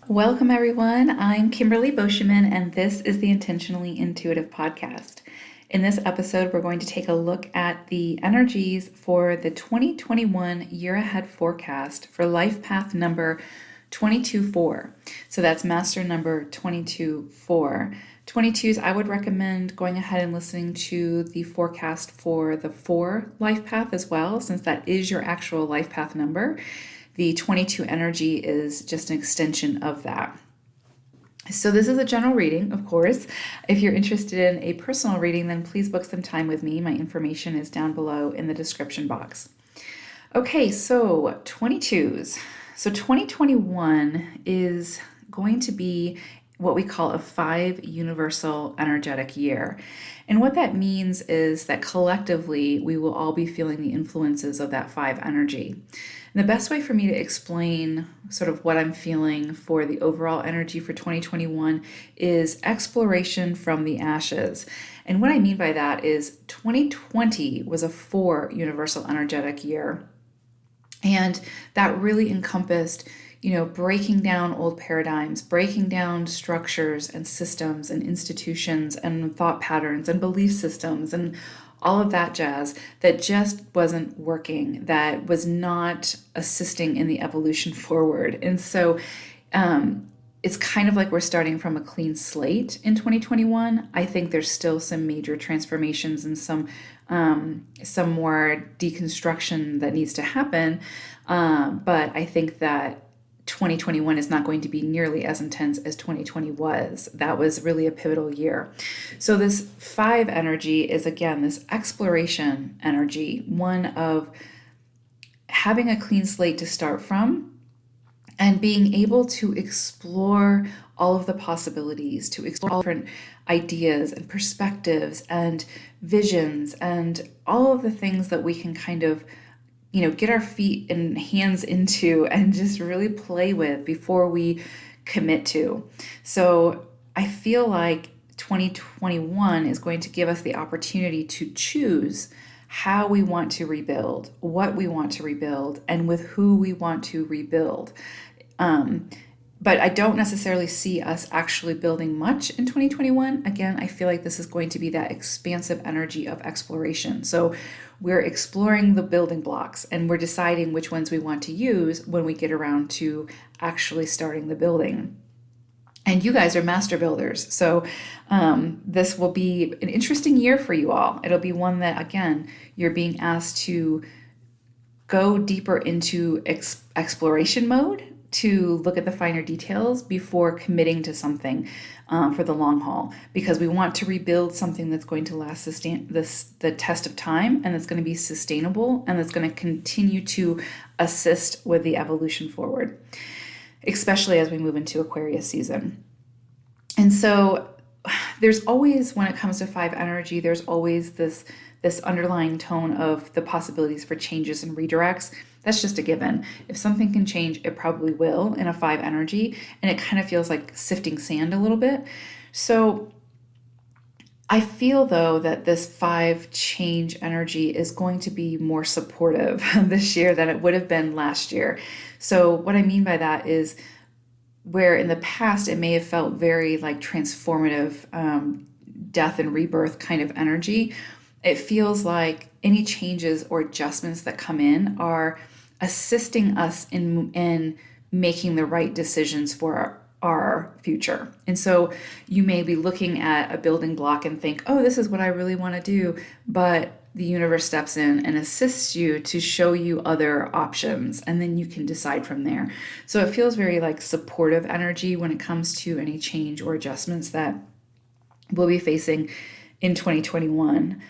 Welcome, everyone. I'm Kimberly Boscheman, and this is the Intentionally Intuitive podcast. In this episode, we're going to take a look at the energies for the 2021 year ahead forecast for life path number 224. So that's master number 224. 22s, I would recommend going ahead and listening to the forecast for the 4 life path as well, since that is your actual life path number. The 22 energy is just an extension of that. So this is a general reading, of course. If you're interested in a personal reading, then please book some time with me. My information is down below in the description box. Okay, so 22s. So 2021 is going to be what we call a 5 universal energetic year. And what that means is that collectively we will all be feeling the influences of that 5 energy. And the best way for me to explain sort of what I'm feeling for the overall energy for 2021 is exploration from the ashes. And what I mean by that is 2020 was a 4 universal energetic year. And that really encompassed breaking down old paradigms, breaking down structures and systems and institutions and thought patterns and belief systems and all of that jazz that just wasn't working, that was not assisting in the evolution forward. And so it's kind of like we're starting from a clean slate in 2021. I think there's still some major transformations and some more deconstruction that needs to happen. But I think that 2021 is not going to be nearly as intense as 2020 was. That was really a pivotal year. So this 5 energy is, again, this exploration energy, one of having a clean slate to start from and being able to explore all of the possibilities, to explore all different ideas and perspectives and visions and all of the things that we can kind of get our feet and hands into and just really play with before we commit to. So I feel like 2021 is going to give us the opportunity to choose how we want to rebuild, what we want to rebuild, and with who we want to rebuild. But I don't necessarily see us actually building much in 2021. Again, I feel like this is going to be that expansive energy of exploration. So we're exploring the building blocks and we're deciding which ones we want to use when we get around to actually starting the building. And you guys are master builders. So this will be an interesting year for you all. It'll be one that, again, you're being asked to go deeper into exploration mode, to look at the finer details before committing to something for the long haul, because we want to rebuild something that's going to last the test of time, and that's going to be sustainable, and that's going to continue to assist with the evolution forward, especially as we move into Aquarius season. And so there's always, when it comes to 5 energy, there's always this underlying tone of the possibilities for changes and redirects. That's just a given. If something can change, it probably will in a 5 energy, and it kind of feels like sifting sand a little bit. So I feel, though, that this 5 change energy is going to be more supportive this year than it would have been last year. So what I mean by that is, where in the past it may have felt very like transformative, death and rebirth kind of energy, it feels like any changes or adjustments that come in are assisting us in making the right decisions for our future. And so you may be looking at a building block and think, oh, this is what I really want to do, but the universe steps in and assists you to show you other options, and then you can decide from there. So it feels very like supportive energy when it comes to any change or adjustments that we'll be facing in 2021.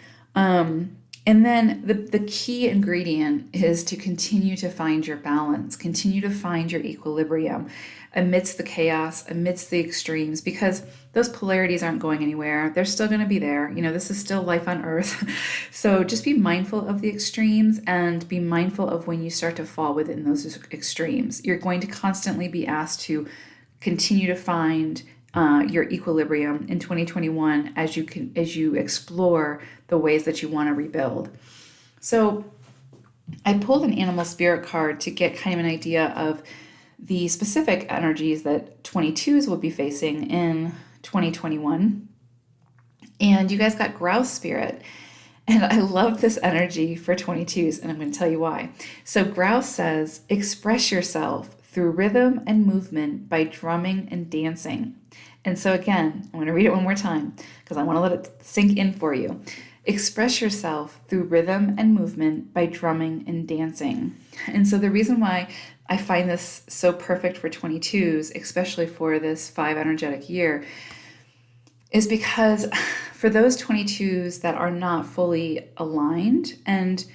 And then the key ingredient is to continue to find your balance, continue to find your equilibrium amidst the chaos, amidst the extremes, because those polarities aren't going anywhere. They're still going to be there. This is still life on Earth. So just be mindful of the extremes and be mindful of when you start to fall within those extremes. You're going to constantly be asked to continue to find your equilibrium in 2021 as you explore the ways that you want to rebuild. So I pulled an animal spirit card to get kind of an idea of the specific energies that 22s will be facing in 2021. And you guys got grouse spirit. And I love this energy for 22s, and I'm going to tell you why. So, grouse says, express yourself through rhythm and movement by drumming and dancing. And so, again, I'm going to read it one more time because I want to let it sink in for you. Express yourself through rhythm and movement by drumming and dancing. And so, the reason why I find this so perfect for 22s, especially for this 5 energetic year, is because for those 22s that are not fully aligned, and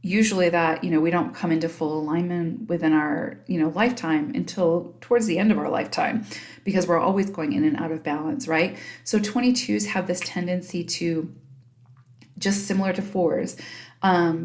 usually that, we don't come into full alignment within our, lifetime until towards the end of our lifetime, because we're always going in and out of balance, right? So 22s have this tendency to, just similar to 4s,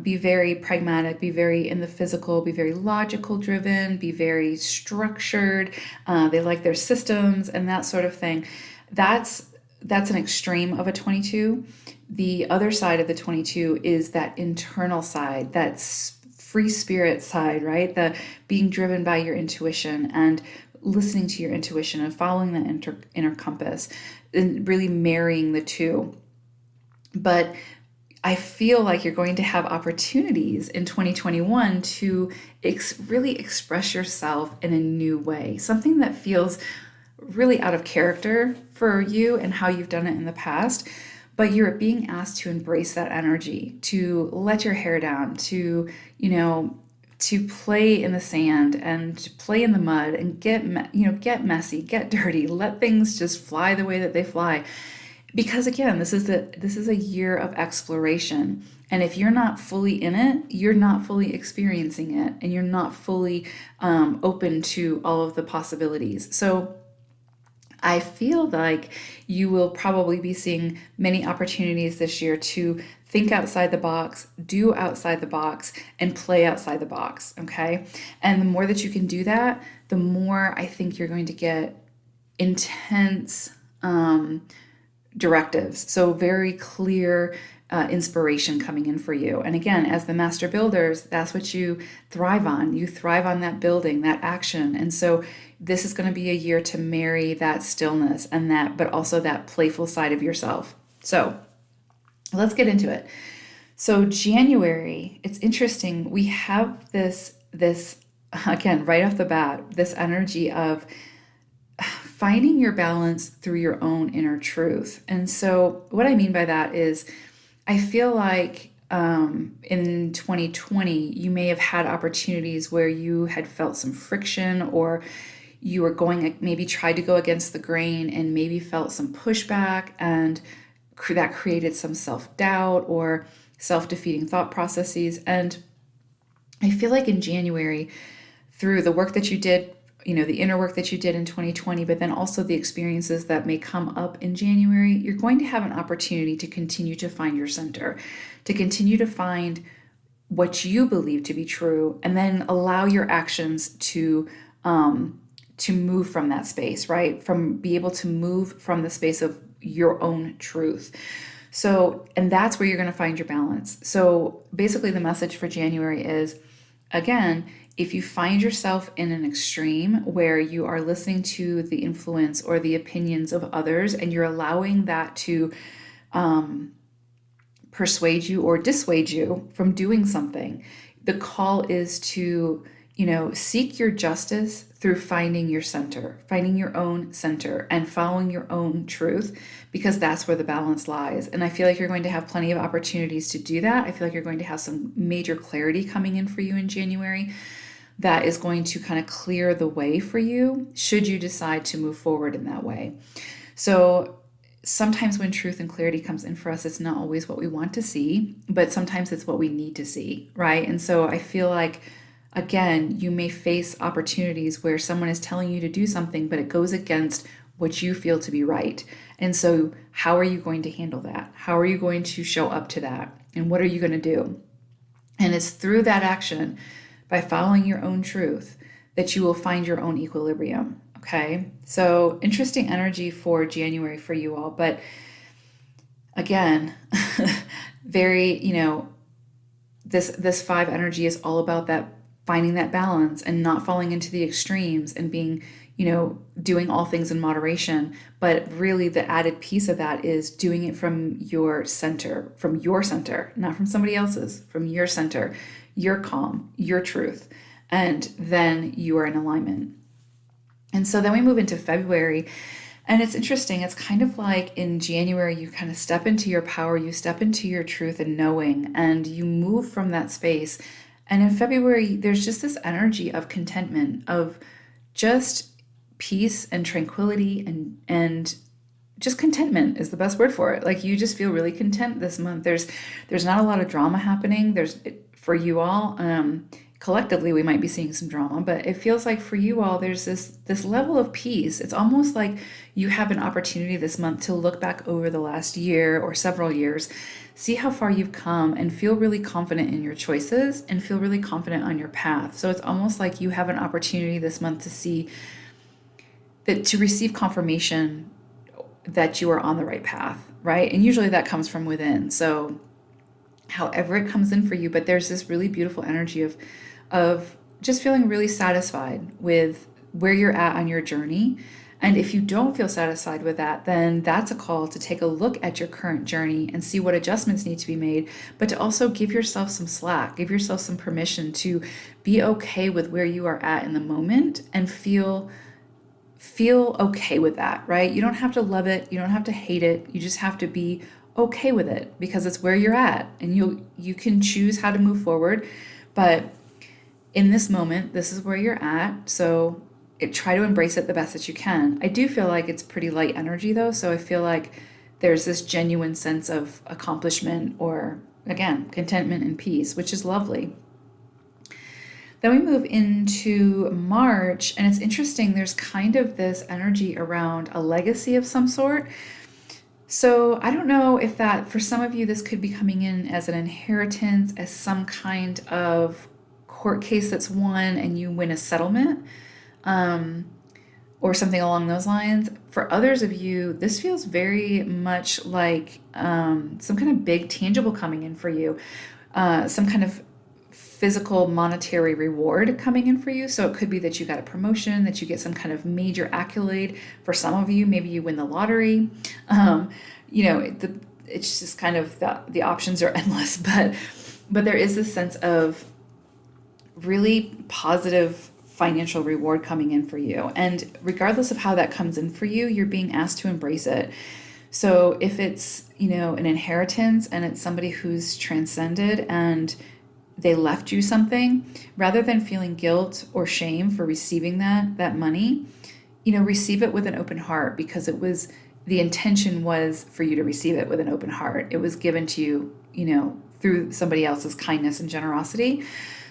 be very pragmatic, be very in the physical, be very logical driven, be very structured. They like their systems and that sort of thing. That's an extreme of a 22. The other side of the 22 is that internal side, that free spirit side, right? The being driven by your intuition and listening to your intuition and following that inner compass and really marrying the two. But I feel like you're going to have opportunities in 2021 to really express yourself in a new way, something that feels really out of character for you and how you've done it in the past, but you're being asked to embrace that energy, to let your hair down, to play in the sand and to play in the mud and get messy, get dirty, let things just fly the way that they fly. Because again, this is a year of exploration. And if you're not fully in it, you're not fully experiencing it, and you're not fully open to all of the possibilities. So I feel like you will probably be seeing many opportunities this year to think outside the box, do outside the box, and play outside the box, okay? And the more that you can do that, the more I think you're going to get intense directives. So very clear inspiration coming in for you. And again, as the master builders, that's what you thrive on. You thrive on that building, that action. And so this is going to be a year to marry that stillness and but also that playful side of yourself. So let's get into it. So January, it's interesting. We have this again, right off the bat, this energy of finding your balance through your own inner truth. And so what I mean by that is I feel like in 2020, you may have had opportunities where you had felt some friction, or you were maybe tried to go against the grain and maybe felt some pushback, and that created some self-doubt or self-defeating thought processes. And I feel like in January, through the work that you did, the inner work that you did in 2020, but then also the experiences that may come up in January, you're going to have an opportunity to continue to find your center, to continue to find what you believe to be true, and then allow your actions to move from that space, right? Be able to move from the space of your own truth. So, and that's where you're going to find your balance. So basically the message for January is, again, if you find yourself in an extreme where you are listening to the influence or the opinions of others, and you're allowing that to persuade you or dissuade you from doing something, the call is to, seek your justice through finding your center, finding your own center and following your own truth, because that's where the balance lies. And I feel like you're going to have plenty of opportunities to do that. I feel like you're going to have some major clarity coming in for you in January that is going to kind of clear the way for you should you decide to move forward in that way. So sometimes when truth and clarity comes in for us, it's not always what we want to see, but sometimes it's what we need to see, right? And so I feel like, again, you may face opportunities where someone is telling you to do something, but it goes against what you feel to be right. And so how are you going to handle that? How are you going to show up to that? And what are you going to do? And it's through that action, by following your own truth, that you will find your own equilibrium. Okay. So interesting energy for January for you all. But again, very, this 5 energy is all about that finding that balance and not falling into the extremes and being, doing all things in moderation. But really the added piece of that is doing it from your center, not from somebody else's, from your center, your calm, your truth. And then you are in alignment. And so then we move into February. And it's interesting. It's kind of like in January, you kind of step into your power, you step into your truth and knowing, and you move from that space. And in February, there's just this energy of contentment, of just peace and tranquility and just contentment is the best word for it. Like you just feel really content this month. There's not a lot of drama happening. For you all. Collectively, we might be seeing some drama, but it feels like for you all, there's this level of peace. It's almost like you have an opportunity this month to look back over the last year or several years, see how far you've come, and feel really confident in your choices and feel really confident on your path. So it's almost like you have an opportunity this month to see that, to receive confirmation that you are on the right path, right? And usually that comes from within. So however it comes in for you, but there's this really beautiful energy of just feeling really satisfied with where you're at on your journey. And if you don't feel satisfied with that, then that's a call to take a look at your current journey and see what adjustments need to be made, but to also give yourself some slack, give yourself some permission to be okay with where you are at in the moment and feel okay with that, right? You don't have to love it, you don't have to hate it, you just have to be okay with it because it's where you're at, and you can choose how to move forward. But in this moment, this is where you're at. So try to embrace it the best that you can. I do feel like it's pretty light energy though. So I feel like there's this genuine sense of accomplishment or, again, contentment and peace, which is lovely. Then we move into March, and it's interesting. There's kind of this energy around a legacy of some sort. So I don't know if that, for some of you, this could be coming in as an inheritance, as some kind of court case that's won and you win a settlement, or something along those lines. For others of you, this feels very much like some kind of big tangible coming in for you, some kind of physical monetary reward coming in for you. So it could be that you got a promotion, that you get some kind of major accolade. For some of you, maybe you win the lottery. It's just kind of the options are endless, but there is this sense of really positive financial reward coming in for you. And regardless of how that comes in for you, you're being asked to embrace it. So if it's, an inheritance and it's somebody who's transcended and they left you something, rather than feeling guilt or shame for receiving that money, receive it with an open heart, because the intention was for you to receive it with an open heart. It was given to you, through somebody else's kindness and generosity.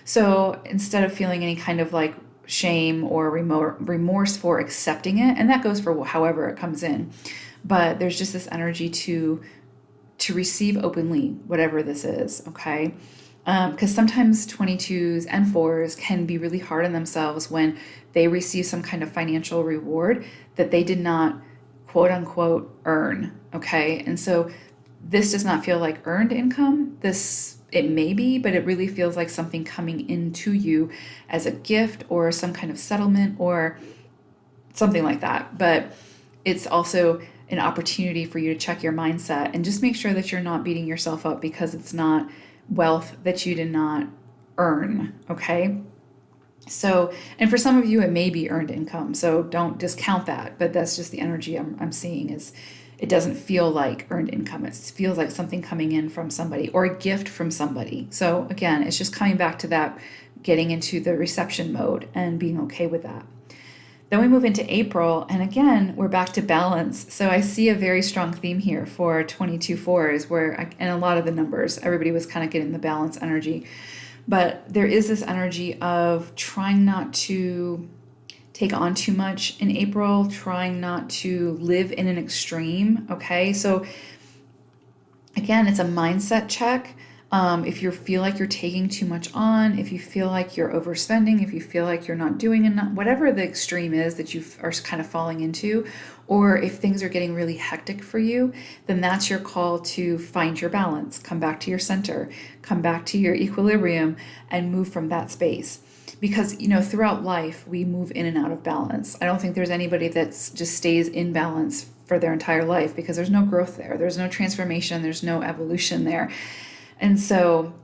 So instead of feeling any kind of like shame or remorse for accepting it, and that goes for however it comes in, but there's just this energy to receive openly whatever this is, okay? Because sometimes 22s and 4s can be really hard on themselves when they receive some kind of financial reward that they did not, quote unquote, earn, okay? And so this does not feel like earned income. It may be, but it really feels like something coming into you as a gift or some kind of settlement or something like that. But it's also an opportunity for you to check your mindset and just make sure that you're not beating yourself up because it's not wealth that you did not earn, okay? So, and for some of you, it may be earned income, so don't discount that, but that's just the energy I'm seeing is it doesn't feel like earned income. It feels like something coming in from somebody or a gift from somebody. So again, it's just coming back to that, getting into the reception mode and being okay with that. Then we move into April, and again, we're back to balance. So I see a very strong theme here for 22/4s and a lot of the numbers, everybody was kind of getting the balance energy. But there is this energy of trying not to take on too much in April, trying not to live in an extreme, okay? So again, it's a mindset check. If you feel like you're taking too much on, if you feel like you're overspending, if you feel like you're not doing enough, whatever the extreme is that you are kind of falling into, or if things are getting really hectic for you, then that's your call to find your balance, come back to your center, come back to your equilibrium, and move from that space. because, throughout life, we move in and out of balance. I don't think there's anybody that just stays in balance for their entire life, because there's no growth there. There's no transformation. There's no evolution there. And so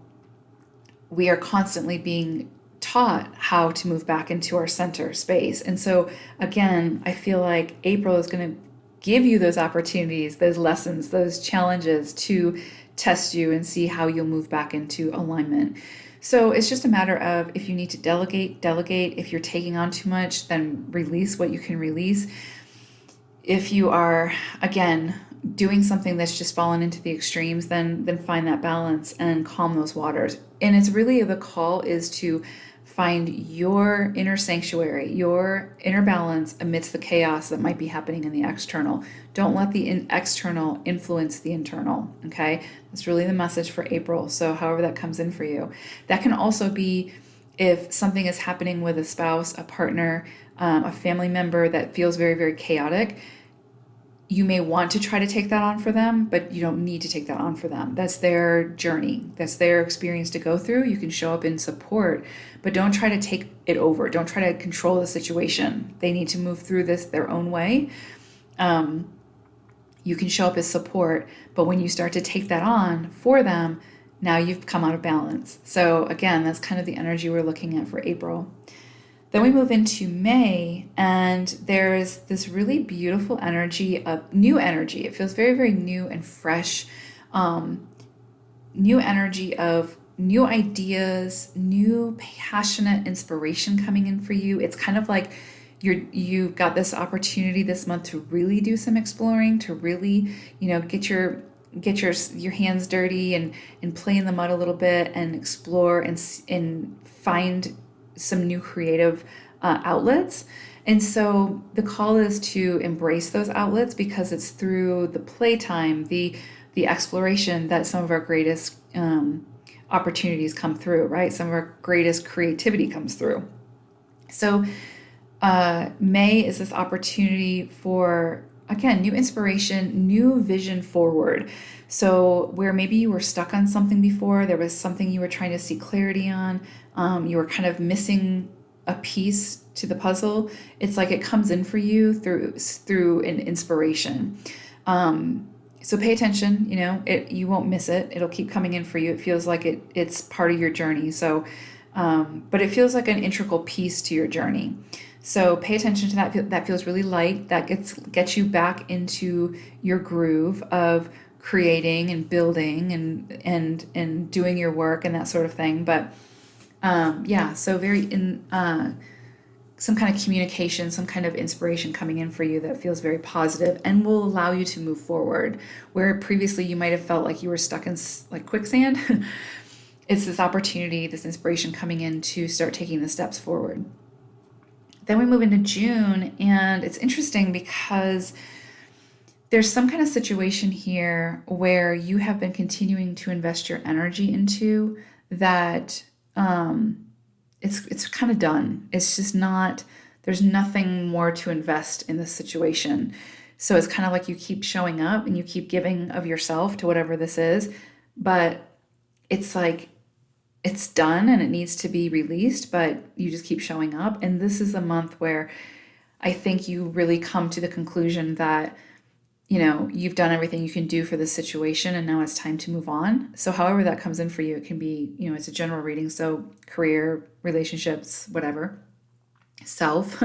we are constantly being taught how to move back into our center space. And so, again, I feel like April is going to give you those opportunities, those lessons, those challenges to test you and see how you'll move back into alignment. So it's just a matter of, if you need to delegate, delegate. If you're taking on too much, then release what you can release. If you are, again, doing something that's just fallen into the extremes, then find that balance and calm those waters. And it's really, the call is to find your inner sanctuary, your inner balance amidst the chaos that might be happening in the external. Don't let the external influence the internal, okay? That's really the message for April. So however that comes in for you. That can also be if something is happening with a spouse, a partner, a family member that feels very, very chaotic. You may want to try to take that on for them, but you don't need to take that on for them. That's their journey. That's their experience to go through. You can show up in support, but don't try to take it over. Don't try to control the situation. They need to move through this their own way. You can show up as support, but when you start to take that on for them, now you've come out of balance. So again, that's kind of the energy we're looking at for April. Then we move into May, and there's this really beautiful energy of new energy. It feels very, very new and fresh. New energy of new ideas, new passionate inspiration coming in for you. It's kind of like you've got this opportunity this month to really do some exploring, to really, get your hands dirty and play in the mud a little bit and explore and find some new creative outlets. And so the call is to embrace those outlets, because it's through the playtime, the exploration, that some of our greatest opportunities come through, right? Some of our greatest creativity comes through. So May is this opportunity for, again, new inspiration, new vision forward. So where maybe you were stuck on something before, there was something you were trying to see clarity on, you were kind of missing a piece to the puzzle. It's like it comes in for you through an inspiration. So pay attention, you won't miss it. It'll keep coming in for you. It feels like it's part of your journey. So, but it feels like an integral piece to your journey. So pay attention to that. That feels really light. That gets you back into your groove of creating and building and doing your work and that sort of thing. But so very some kind of communication, some kind of inspiration coming in for you that feels very positive and will allow you to move forward. Where previously you might have felt like you were stuck in like quicksand. It's this opportunity, this inspiration coming in to start taking the steps forward. Then we move into June, and it's interesting because there's some kind of situation here where you have been continuing to invest your energy into that it's kind of done. It's just not, there's nothing more to invest in this situation. So it's kind of like you keep showing up and you keep giving of yourself to whatever this is, but it's like it's done and it needs to be released, but you just keep showing up. And this is a month where I think you really come to the conclusion that, you've done everything you can do for this situation and now it's time to move on. So however that comes in for you, it can be, it's a general reading. So career, relationships, whatever, self,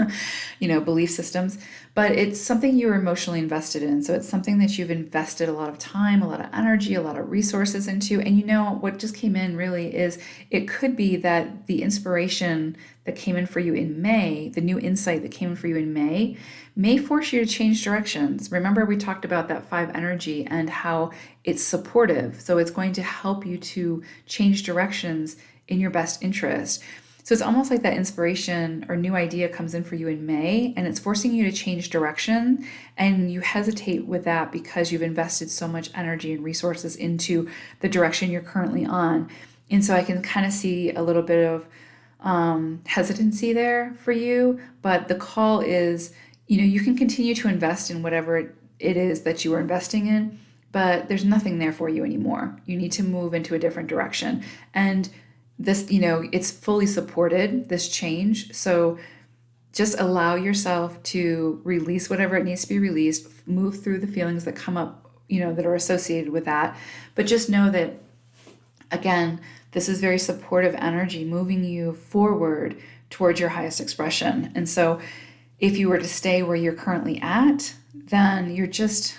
belief systems, but it's something you're emotionally invested in. So it's something that you've invested a lot of time, a lot of energy, a lot of resources into. And what just came in really is it could be that the inspiration that came in for you in May, the new insight that came in for you in may force you to change directions. Remember, we talked about that 5 energy and how it's supportive. So it's going to help you to change directions in your best interest. So it's almost like that inspiration or new idea comes in for you in May, and it's forcing you to change direction, and you hesitate with that because you've invested so much energy and resources into the direction you're currently on. And so I can kind of see a little bit of hesitancy there for you, but the call is, you can continue to invest in whatever it is that you are investing in, but there's nothing there for you anymore. You need to move into a different direction. And this, it's fully supported, this change. So just allow yourself to release whatever it needs to be released, move through the feelings that come up, that are associated with that. But just know that, again, this is very supportive energy moving you forward towards your highest expression. And so if you were to stay where you're currently at, then you're just,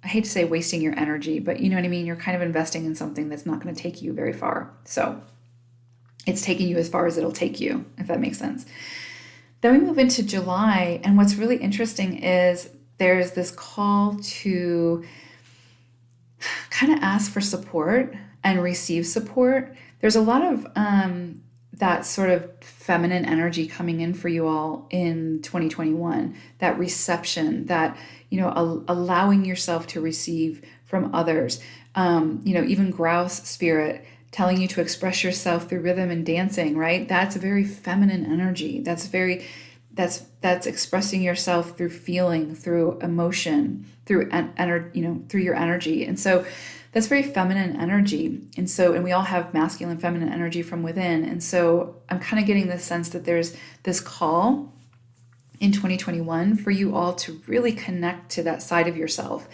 I hate to say wasting your energy, but you know what I mean? You're kind of investing in something that's not going to take you very far. So it's taking you as far as it'll take you, if that makes sense. Then we move into July, and what's really interesting is there's this call to kind of ask for support and receive support. There's a lot of that sort of feminine energy coming in for you all in 2021, that reception, that, allowing yourself to receive from others, even grouse spirit telling you to express yourself through rhythm and dancing, right? That's a very feminine energy. That's expressing yourself through feeling, through emotion, through through your energy. And so that's very feminine energy. And we all have masculine, feminine energy from within. And so I'm kind of getting this sense that there's this call in 2021 for you all to really connect to that side of yourself.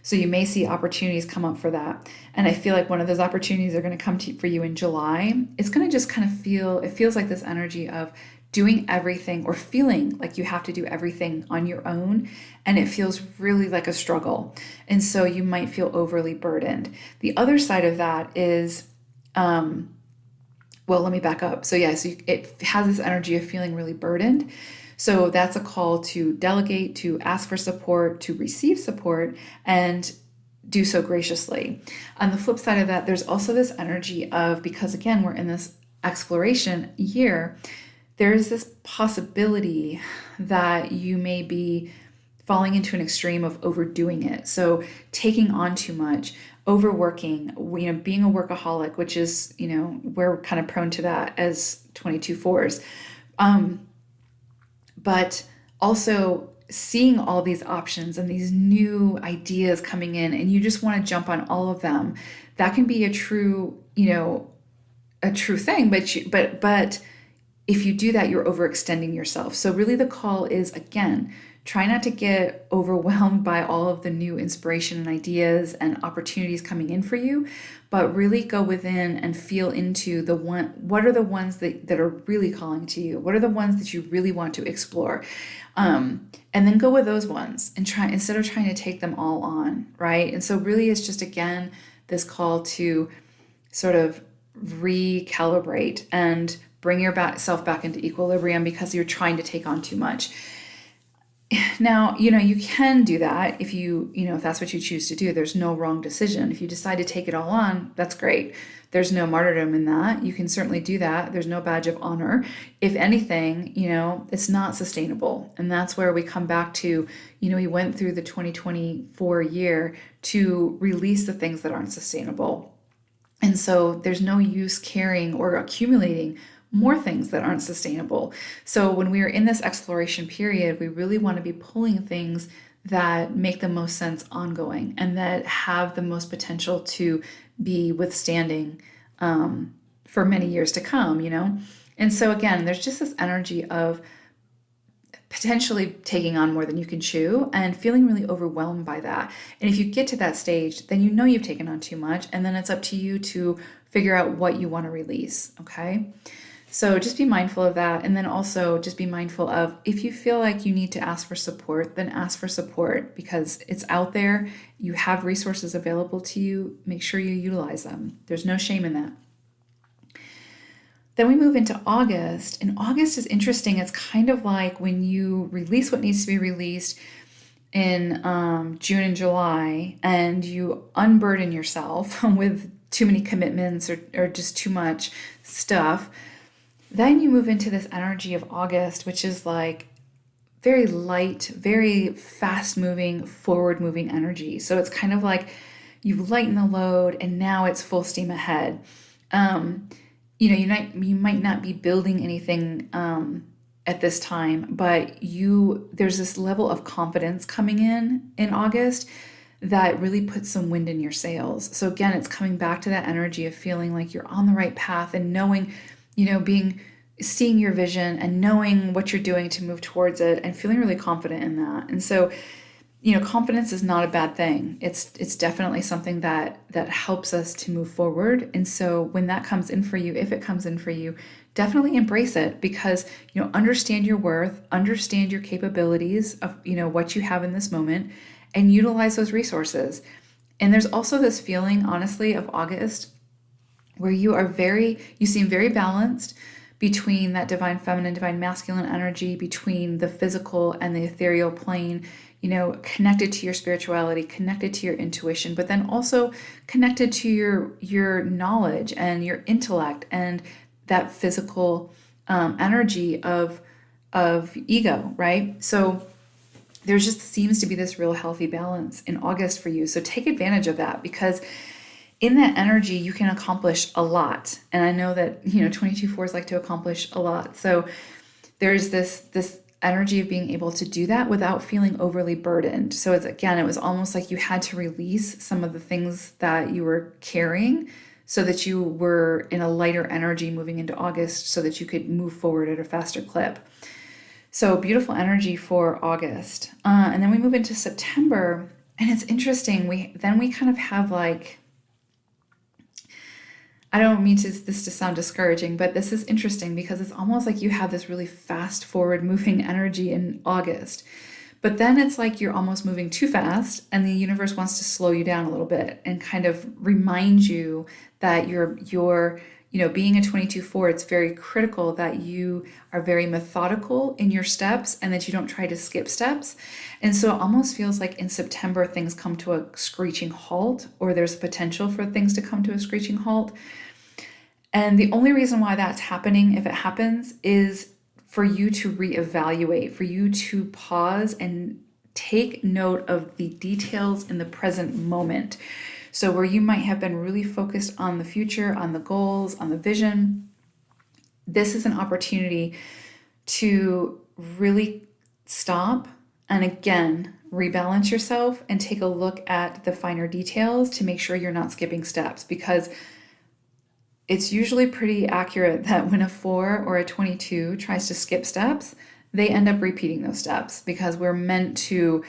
So you may see opportunities come up for that. And I feel like one of those opportunities are going to come for you in July. It's going to just kind of feels like this energy of doing everything or feeling like you have to do everything on your own. And it feels really like a struggle. And so you might feel overly burdened. The other side of that is, well, let me back up. So it has this energy of feeling really burdened. So that's a call to delegate, to ask for support, to receive support, and do so graciously. On the flip side of that, there's also this energy of, because again, we're in this exploration year, there is this possibility that you may be falling into an extreme of overdoing it. So taking on too much, overworking, being a workaholic, which is, we're kind of prone to that as 22-4s. But also seeing all these options and these new ideas coming in, and you just want to jump on all of them. That can be a true thing, but if you do that, you're overextending yourself. So really the call is, again, try not to get overwhelmed by all of the new inspiration and ideas and opportunities coming in for you, but really go within and feel into what are the ones that are really calling to you? What are the ones that you really want to explore? And then go with those ones and try, instead of trying to take them all on, right? And so really it's just, again, this call to sort of recalibrate and bring yourself back into equilibrium because you're trying to take on too much. Now, you can do that if if that's what you choose to do. There's no wrong decision. If you decide to take it all on, that's great. There's no martyrdom in that. You can certainly do that. There's no badge of honor. If anything, it's not sustainable. And that's where we come back to, we went through the 2024 year to release the things that aren't sustainable. And so there's no use carrying or accumulating more things that aren't sustainable. So when we are in this exploration period, we really want to be pulling things that make the most sense ongoing and that have the most potential to be withstanding for many years to come, And so again, there's just this energy of potentially taking on more than you can chew and feeling really overwhelmed by that. And if you get to that stage, then you've taken on too much, and then it's up to you to figure out what you want to release, okay? So just be mindful of that. And then also just be mindful of, if you feel like you need to ask for support, then ask for support because it's out there. You have resources available to you. Make sure you utilize them. There's no shame in that. Then we move into August, and August is interesting. It's kind of like when you release what needs to be released in June and July, and you unburden yourself with too many commitments or just too much stuff. Then you move into this energy of August, which is like very light, very fast moving, forward moving energy. So it's kind of like you've lightened the load and now it's full steam ahead. You might not be building anything at this time, but there's this level of confidence coming in August that really puts some wind in your sails. So again, it's coming back to that energy of feeling like you're on the right path and knowing, seeing your vision and knowing what you're doing to move towards it and feeling really confident in that. And so, confidence is not a bad thing. It's definitely something that helps us to move forward. And so when that comes in for you, if it comes in for you, definitely embrace it, because understand your worth, understand your capabilities of what you have in this moment, and utilize those resources. And there's also this feeling, honestly, of August where you seem very balanced between that divine feminine, divine masculine energy, between the physical and the ethereal plane, connected to your spirituality, connected to your intuition, but then also connected to your knowledge and your intellect and that physical energy of ego, right? So there just seems to be this real healthy balance in August for you. So take advantage of that, because in that energy, you can accomplish a lot. And I know that, 22/4s like to accomplish a lot. So there's this energy of being able to do that without feeling overly burdened. So it was almost like you had to release some of the things that you were carrying so that you were in a lighter energy moving into August so that you could move forward at a faster clip. So beautiful energy for August. And then we move into September, and it's interesting. We kind of have like, I don't mean this to sound discouraging, but this is interesting because it's almost like you have this really fast forward moving energy in August. But then it's like you're almost moving too fast, and the universe wants to slow you down a little bit and kind of remind you that you're being a 22/4, it's very critical that you are very methodical in your steps and that you don't try to skip steps. And so it almost feels like in September things come to a screeching halt, or there's potential for things to come to a screeching halt. And the only reason why that's happening, if it happens, is for you to reevaluate, for you to pause and take note of the details in the present moment. So where you might have been really focused on the future, on the goals, on the vision, this is an opportunity to really stop and again, rebalance yourself and take a look at the finer details to make sure you're not skipping steps, because it's usually pretty accurate that when a 4 or a 22 tries to skip steps, they end up repeating those steps, because we're meant to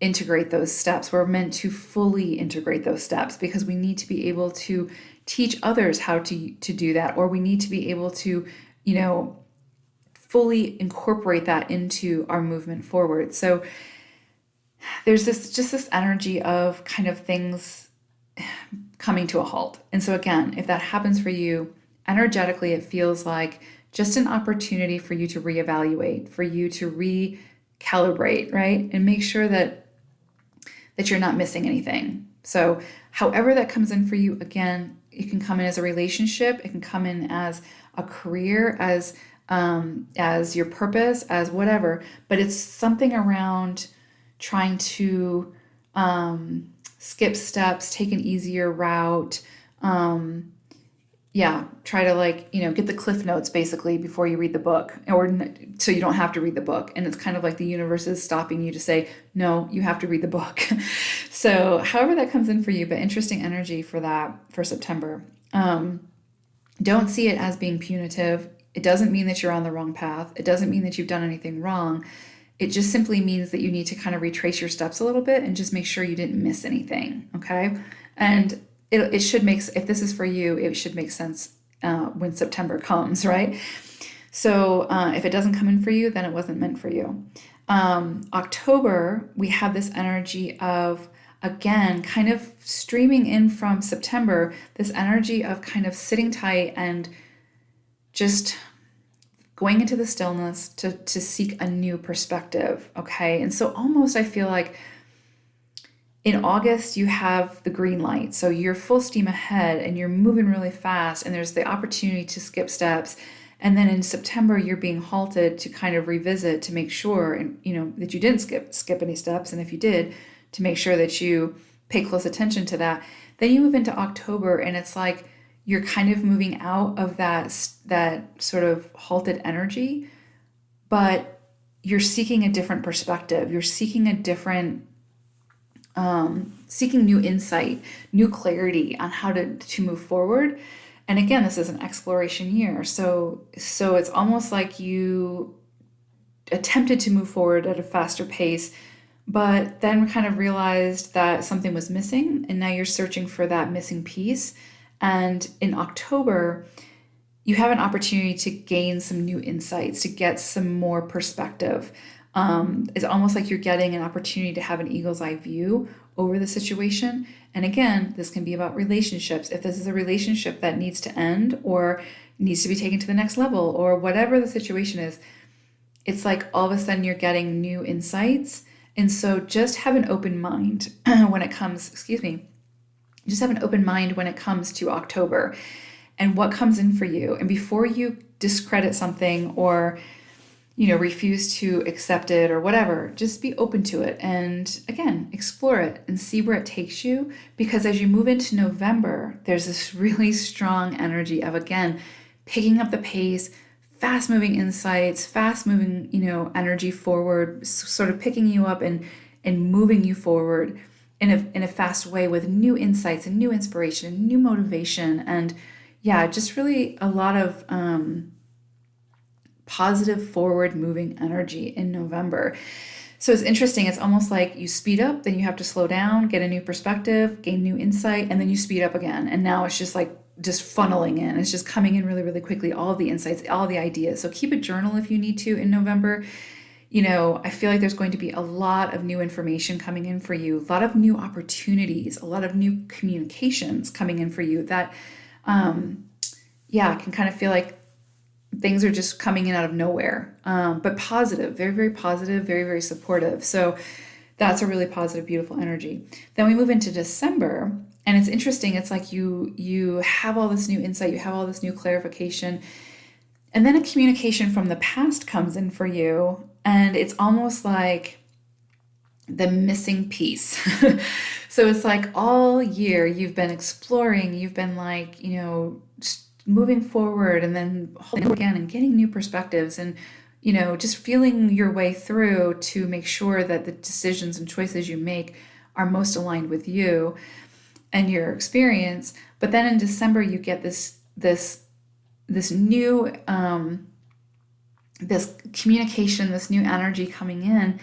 integrate those steps. We're meant to fully integrate those steps, because we need to be able to teach others how to do that, or we need to be able to, fully incorporate that into our movement forward. So there's this energy of kind of things coming to a halt. And so again, if that happens for you, energetically, it feels like just an opportunity for you to reevaluate, for you to recalibrate, right? And make sure that you're not missing anything. So however that comes in for you, again, it can come in as a relationship, it can come in as a career, as your purpose, as whatever, but it's something around trying to skip steps, take an easier route, try to get the cliff notes basically before you read the book, or so you don't have to read the book. And it's kind of like the universe is stopping you to say, no, you have to read the book. So however that comes in for you, but interesting energy for that for September. Don't see it as being punitive. It doesn't mean that you're on the wrong path. It doesn't mean that you've done anything wrong. It just simply means that you need to kind of retrace your steps a little bit and just make sure you didn't miss anything, okay? And it should make, if this is for you, it should make sense when September comes, right? So if it doesn't come in for you, then it wasn't meant for you. October, we have this energy of, again, kind of streaming in from September, this energy of kind of sitting tight and just going into the stillness to seek a new perspective, okay? And so almost I feel like in August, you have the green light. So you're full steam ahead and you're moving really fast, and there's the opportunity to skip steps. And then in September, you're being halted to kind of revisit to make sure, and that you didn't skip any steps. And if you did, to make sure that you pay close attention to that. Then you move into October, and it's like you're kind of moving out of that sort of halted energy, but you're seeking a different perspective. You're seeking a different seeking new insight, new clarity on how to move forward. And again, this is an exploration year. So it's almost like you attempted to move forward at a faster pace, but then kind of realized that something was missing, and now you're searching for that missing piece. And in October, you have an opportunity to gain some new insights, to get some more perspective. It's almost like you're getting an opportunity to have an eagle's eye view over the situation. And again, this can be about relationships. If this is a relationship that needs to end or needs to be taken to the next level or whatever the situation is, it's like all of a sudden you're getting new insights. And so just have an open mind when it comes, just have an open mind when it comes to October and what comes in for you. And before you discredit something or, refuse to accept it or whatever, just be open to it. And again, explore it and see where it takes you. Because as you move into November, there's this really strong energy of, again, picking up the pace, fast moving insights, fast moving, energy forward, sort of picking you up and moving you forward in a fast way with new insights and new inspiration and new motivation. And yeah, just really a lot of positive forward moving energy in November. So it's interesting. It's almost like you speed up, then you have to slow down, get a new perspective, gain new insight, and then you speed up again. And now it's just funneling in. It's just coming in really, really quickly, all of the insights, all the ideas. So keep a journal if you need to in November. I feel like there's going to be a lot of new information coming in for you, a lot of new opportunities, a lot of new communications coming in for you that, can kind of feel like things are just coming in out of nowhere, but positive, very, very positive, very, very supportive. So that's a really positive, beautiful energy. Then we move into December, and it's interesting. It's like you have all this new insight, you have all this new clarification, and then a communication from the past comes in for you, and it's almost like the missing piece. So it's like all year you've been exploring, you've been moving forward and then holding again and getting new perspectives and, just feeling your way through to make sure that the decisions and choices you make are most aligned with you and your experience. But then in December, you get this new, this communication, this new energy coming in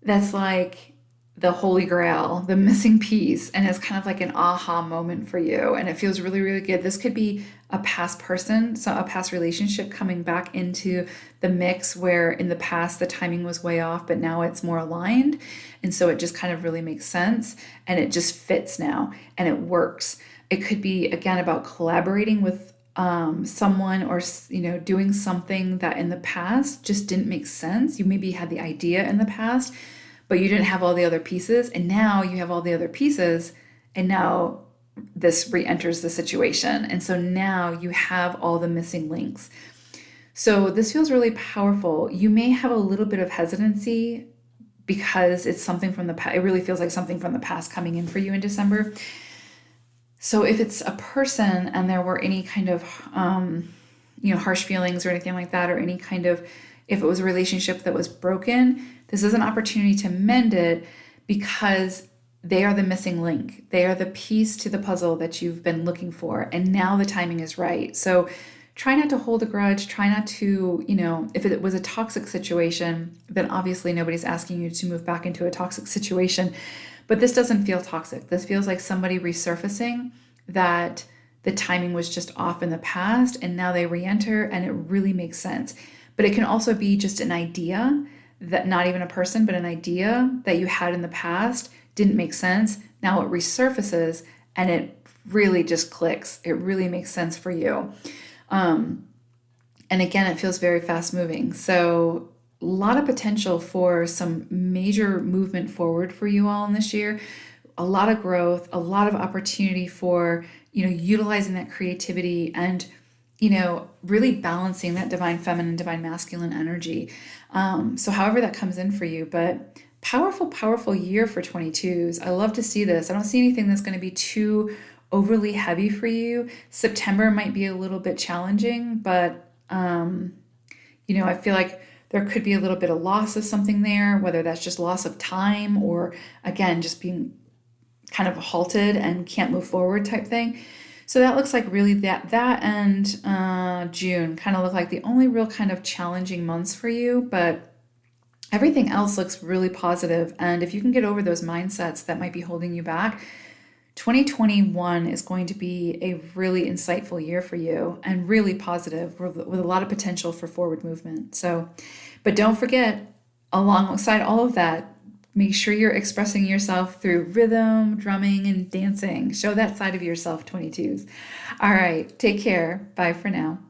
that's like the holy grail, the missing piece, and it's kind of like an aha moment for you, and it feels really, really good. This could be a past person, so a past relationship coming back into the mix where in the past the timing was way off, but now it's more aligned, and so it just kind of really makes sense, and it just fits now, and it works. It could be, again, about collaborating with someone or, doing something that in the past just didn't make sense. You maybe had the idea in the past, but you didn't have all the other pieces, and now you have all the other pieces, and now this re-enters the situation. And so now you have all the missing links. So this feels really powerful. You may have a little bit of hesitancy because it's something from the past. It really feels like something from the past coming in for you in December. So if it's a person and there were any kind of, harsh feelings or anything like that, or any kind of, if it was a relationship that was broken, this is an opportunity to mend it because they are the missing link. They are the piece to the puzzle that you've been looking for. And now the timing is right. So try not to hold a grudge. Try not to, if it was a toxic situation, then obviously nobody's asking you to move back into a toxic situation. But this doesn't feel toxic. This feels like somebody resurfacing that the timing was just off in the past and now they re-enter and it really makes sense. But it can also be just an idea that, not even a person, but an idea that you had in the past didn't make sense. Now it resurfaces and it really just clicks. It really makes sense for you. And again, it feels very fast moving. So a lot of potential for some major movement forward for you all in this year. A lot of growth, a lot of opportunity for, utilizing that creativity and, really balancing that divine feminine, divine masculine energy. So however that comes in for you, but powerful, powerful year for 22s. I love to see this. I don't see anything that's going to be too overly heavy for you. September might be a little bit challenging, but, I feel like There could be a little bit of loss of something there, whether that's just loss of time or, again, just being kind of halted and can't move forward type thing. So that looks like really that and June kind of look like the only real kind of challenging months for you, but everything else looks really positive. And if you can get over those mindsets that might be holding you back, 2021 is going to be a really insightful year for you and really positive with a lot of potential for forward movement. So, but don't forget, alongside all of that, make sure you're expressing yourself through rhythm, drumming, and dancing. Show that side of yourself, 22s. All right, take care. Bye for now.